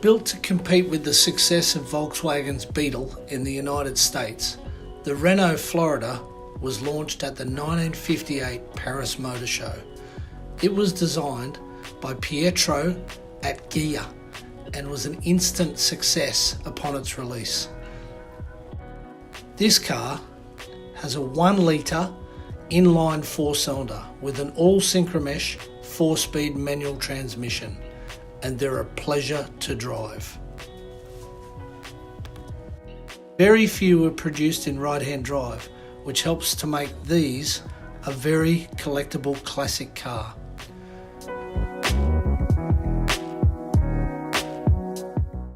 Built to compete with the success of Volkswagen's Beetle in the United States, the Renault Floride was launched at the 1958 Paris Motor Show. It was designed by Pietro at Ghia and was an instant success upon its release. This car has a 1 litre inline 4-cylinder with an all-synchromesh 4-speed manual transmission, and they're a pleasure to drive. Very few are produced in right-hand drive, which helps to make these a very collectible classic car.